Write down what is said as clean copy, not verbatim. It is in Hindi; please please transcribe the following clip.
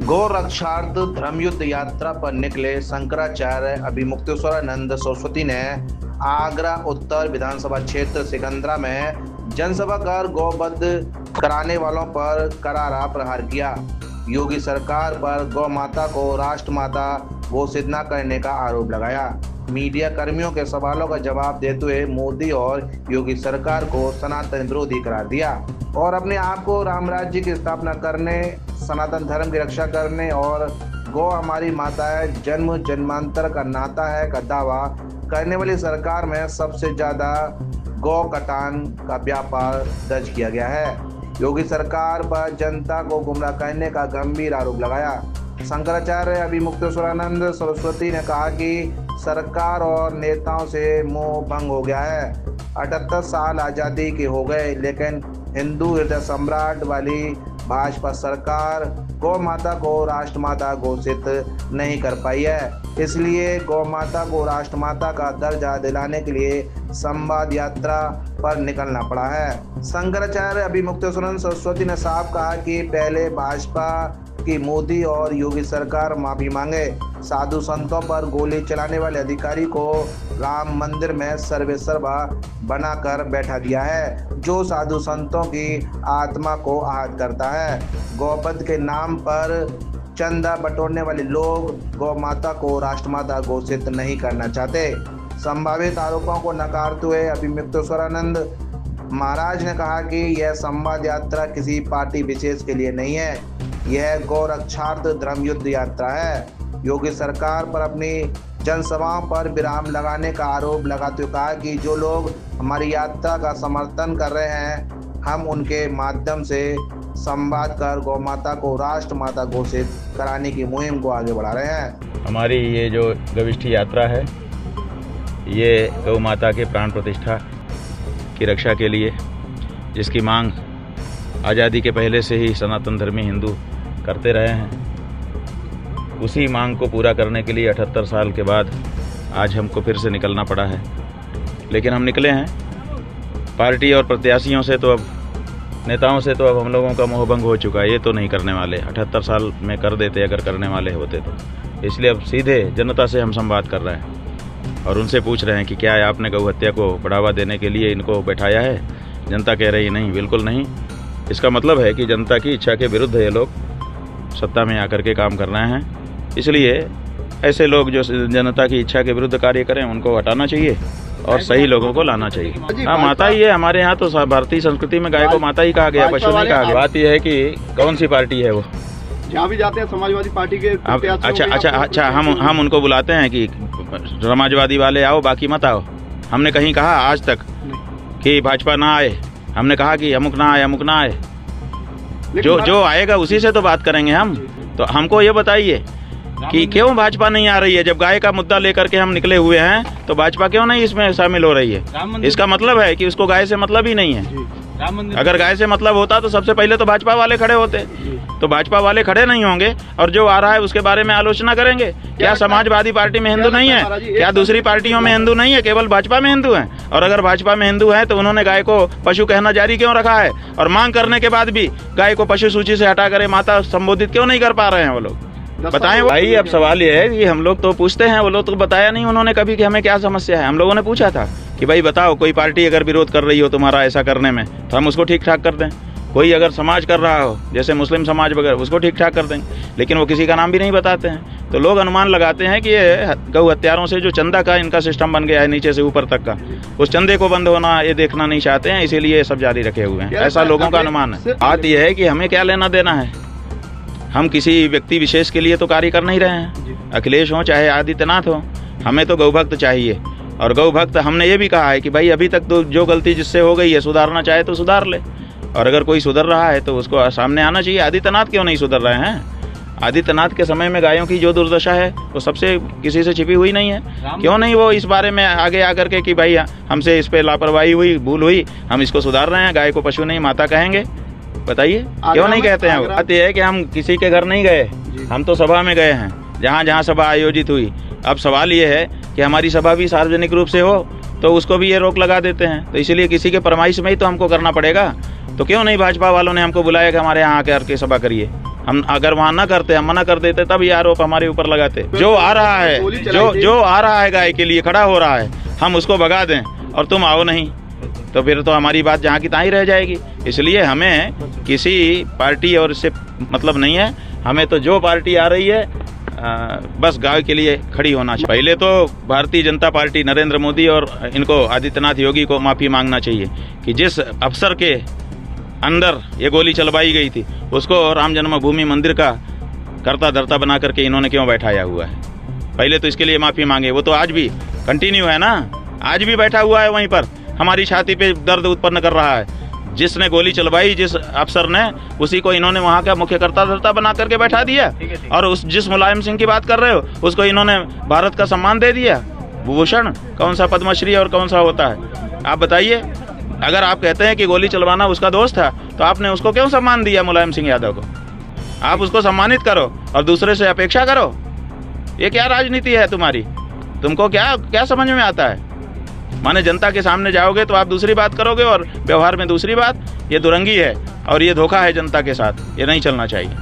गौ रक्षार्थ धर्मयुद्ध यात्रा पर निकले शंकराचार्य अभिमुक्तेश्वरानंद सरस्वती ने आगरा उत्तर विधानसभा क्षेत्र सिकंदरा में जनसभा कर गौवध कराने वालों पर करारा प्रहार किया। योगी सरकार पर गौ माता को राष्ट्रमाता घोषित न करने का आरोप लगाया। मीडिया कर्मियों के सवालों का जवाब देते हुए मोदी और योगी सरकार को सनातन विरोधी करार दिया और अपने आप को राम राज्य की स्थापना करने, सनातन धर्म की रक्षा करने और गौ हमारी माता है, जन्म जन्मांतर का नाता है का दावा करने वाली सरकार में सबसे ज्यादा गौ कटान का व्यापार दर्ज किया गया है। योगी सरकार पर जनता को गुमराह करने का गंभीर आरोप लगाया। शंकराचार्य अभिमुक्तेश्वरानंद सरस्वती ने कहा कि सरकार और नेताओं से मोह भंग हो गया है। 78 साल आज़ादी के हो गए, लेकिन हिंदू हृदय सम्राट वाली भाजपा सरकार गौ माता को राष्ट्रमाता घोषित नहीं कर पाई है। इसलिए गौ माता को राष्ट्रमाता का दर्जा दिलाने के लिए संवाद यात्रा पर निकलना पड़ा है। शंकराचार्य अभिमुक्तेश्वरानंद सरस्वती ने साफ कहा कि पहले भाजपा की मोदी और योगी सरकार माफी मांगे। साधु संतों पर गोली चलाने वाले अधिकारी को राम मंदिर में सर्वेसर्वा बनाकर बैठा दिया है, जो साधु संतों की आत्मा को आहत करता है। गौवध के नाम पर चंदा बटोरने वाले लोग गौ माता को राष्ट्रमाता घोषित नहीं करना चाहते। संभावित आरोपों को नकारते हुए अभिमुक्तेश्वरानंद महाराज ने कहा कि यह संवाद यात्रा किसी पार्टी विशेष के लिए नहीं है, यह गौ रक्षार्थ धर्मयुद्ध यात्रा है। योगी सरकार पर अपनी जनसभाओं पर विराम लगाने का आरोप लगाते हुए कहा कि जो लोग हमारी यात्रा का समर्थन कर रहे हैं, हम उनके माध्यम से संवाद कर गौ माता को राष्ट्र माता घोषित कराने की मुहिम को आगे बढ़ा रहे हैं। हमारी ये जो गविष्ठी यात्रा है, ये गौ माता के प्राण प्रतिष्ठा की रक्षा के लिए, जिसकी मांग आज़ादी के पहले से ही सनातन धर्मी हिंदू करते रहे हैं, उसी मांग को पूरा करने के लिए 78 साल के बाद आज हमको फिर से निकलना पड़ा है। लेकिन हम निकले हैं। पार्टी और प्रत्याशियों से तो अब, नेताओं से तो अब हम लोगों का मोहभंग हो चुका है। ये तो नहीं करने वाले, 78 साल में कर देते अगर करने वाले होते तो। इसलिए अब सीधे जनता से हम संवाद कर रहे हैं और उनसे पूछ रहे हैं कि क्या आपने गौ हत्या को बढ़ावा देने के लिए इनको बैठाया है। जनता कह रही नहीं, बिल्कुल नहीं। इसका मतलब है कि जनता की इच्छा के विरुद्ध ये लोग सत्ता में आकर के काम कर रहे हैं। इसलिए ऐसे लोग जो जनता की इच्छा के विरुद्ध कार्य करें, उनको हटाना चाहिए और सही लोगों को लाना चाहिए। हाँ, माता ही है हमारे यहाँ तो भारतीय संस्कृति में गाय को माता ही कहा गया, पशु नहीं कहा गया। बात यह है कि कौन सी पार्टी है वो, जहाँ भी जाते हैं समाजवादी पार्टी के। अच्छा, हम उनको बुलाते हैं कि समाजवादी वाले आओ, बाकी मत आओ। हमने कहीं कहा आज तक कि भाजपा ना आए? हमने कहा कि अमुक ना आए। जो आएगा उसी से तो बात करेंगे हम। तो हमको ये बताइए कि क्यों भाजपा नहीं आ रही है? जब गाय का मुद्दा लेकर के हम निकले हुए हैं तो भाजपा क्यों नहीं इसमें शामिल हो रही है? इसका मतलब है कि उसको गाय से मतलब ही नहीं है। अगर गाय से मतलब होता तो सबसे पहले तो भाजपा वाले खड़े होते। तो भाजपा वाले खड़े नहीं होंगे और जो आ रहा है उसके बारे में आलोचना करेंगे। क्या समाजवादी पार्टी में हिंदू नहीं है? क्या दूसरी पार्टियों में हिंदू नहीं है? केवल भाजपा में हिंदू हैं। और अगर भाजपा में हिंदू हैं तो उन्होंने गाय को पशु कहना जारी क्यों रखा है? और मांग करने के बाद भी गाय को पशु सूची से हटा कर माता संबोधित क्यों नहीं कर पा रहे हैं वो लोग? बताएं भाई। अब सवाल ये है कि हम लोग तो पूछते हैं, वो लोग तो बताया नहीं उन्होंने कभी कि हमें क्या समस्या है। हम लोगों ने पूछा था कि भाई बताओ, कोई पार्टी अगर विरोध कर रही हो तुम्हारा ऐसा करने में तो हम उसको ठीक ठाक कर दें। कोई अगर समाज कर रहा हो, जैसे मुस्लिम समाज वगैरह, उसको ठीक ठाक कर देंगे। लेकिन वो किसी का नाम भी नहीं बताते हैं। तो लोग अनुमान लगाते हैं कि ये गौ हत्यारों से जो चंदा का इनका सिस्टम बन गया है नीचे से ऊपर तक का, उस चंदे को बंद होना ये देखना नहीं चाहते हैं, इसीलिए ये सब जारी रखे हुए हैं। ऐसा लोगों का अनुमान है। बात यह है कि हमें क्या लेना देना है। हम किसी व्यक्ति विशेष के लिए तो कार्य कर नहीं रहे हैं। अखिलेश हो चाहे आदित्यनाथ हो, हमें तो गौभक्त चाहिए। और गौभक्त हमने ये भी कहा है कि भाई अभी तक तो जो गलती जिससे हो गई है, सुधारना चाहे तो सुधार ले। और अगर कोई सुधर रहा है तो उसको सामने आना चाहिए। आदित्यनाथ क्यों नहीं सुधर रहे हैं? आदित्यनाथ के समय में गायों की जो दुर्दशा है वो सबसे किसी से छिपी हुई नहीं है। क्यों नहीं वो इस बारे में आगे आकर के कि भाई हमसे इस पे लापरवाही हुई, भूल हुई, हम इसको सुधार रहे हैं, गाय को पशु नहीं माता कहेंगे? बताइए क्यों नहीं कहते हैं? बात यह है कि हम किसी के घर नहीं गए, हम तो सभा में गए हैं, जहाँ सभा आयोजित हुई। अब सवाल ये है कि हमारी सभा भी सार्वजनिक रूप से हो तो उसको भी ये रोक लगा देते हैं। तो इसीलिए किसी के फरमाइश में ही तो हमको करना पड़ेगा। तो क्यों नहीं भाजपा वालों ने हमको बुलाया कि हमारे यहाँ आकर के सभा करिए? बताइए क्यों नहीं कहते हैं? आते हैं कि हम किसी के घर नहीं गए, हम तो सभा में गए हैं, जहाँ सभा आयोजित हुई। अब सवाल ये है कि हमारी सभा भी सार्वजनिक रूप से हो तो उसको भी ये रोक लगा देते हैं। तो इसीलिए किसी के फरमाइश में ही तो हमको करना पड़ेगा। तो क्यों नहीं भाजपा वालों ने हमको बुलाया कि हमारे यहाँ आकर के सभा करिए? हम अगर वहाँ ना करते, हम मना कर देते, तब ये आरोप हमारे ऊपर लगाते। जो आ रहा है, जो आ रहा है गाय के लिए खड़ा हो रहा है, हम उसको भगा दें और तुम आओ नहीं, तो फिर तो हमारी बात जहाँ की तहाँ ही रह जाएगी। इसलिए हमें किसी पार्टी और इससे मतलब नहीं है, हमें तो जो पार्टी आ रही है बस गाय के लिए खड़ी होना चाहिए। पहले तो भारतीय जनता पार्टी नरेंद्र मोदी और इनको आदित्यनाथ योगी को माफ़ी मांगना चाहिए कि जिस अफसर के अंदर ये गोली चलवाई गई थी उसको राम जन्मभूमि मंदिर का करता धरता बना करके इन्होंने क्यों बैठाया हुआ है। पहले तो इसके लिए माफ़ी मांगे। वो तो आज भी कंटिन्यू है ना, आज भी बैठा हुआ है वहीं पर, हमारी छाती पे दर्द उत्पन्न कर रहा है। जिसने गोली चलवाई, जिस अफसर ने, उसी को इन्होंने वहाँ का मुख्य कर्ता धर्ता बना करके बैठा दिया। और उस जिस मुलायम सिंह की बात कर रहे हो उसको इन्होंने भारत का सम्मान दे दिया, भूषण। कौन सा पद्मश्री और कौन सा होता है, आप बताइए। अगर आप कहते हैं कि गोली चलवाना उसका दोस्त था तो आपने उसको क्यों सम्मान दिया, मुलायम सिंह यादव को? आप उसको सम्मानित करो और दूसरे से अपेक्षा करो। ये क्या राजनीति है तुम्हारी? तुमको क्या समझ में आता है? माने जनता के सामने जाओगे तो आप दूसरी बात करोगे और व्यवहार में दूसरी बात। ये दुरंगी है और ये धोखा है जनता के साथ, ये नहीं चलना चाहिए।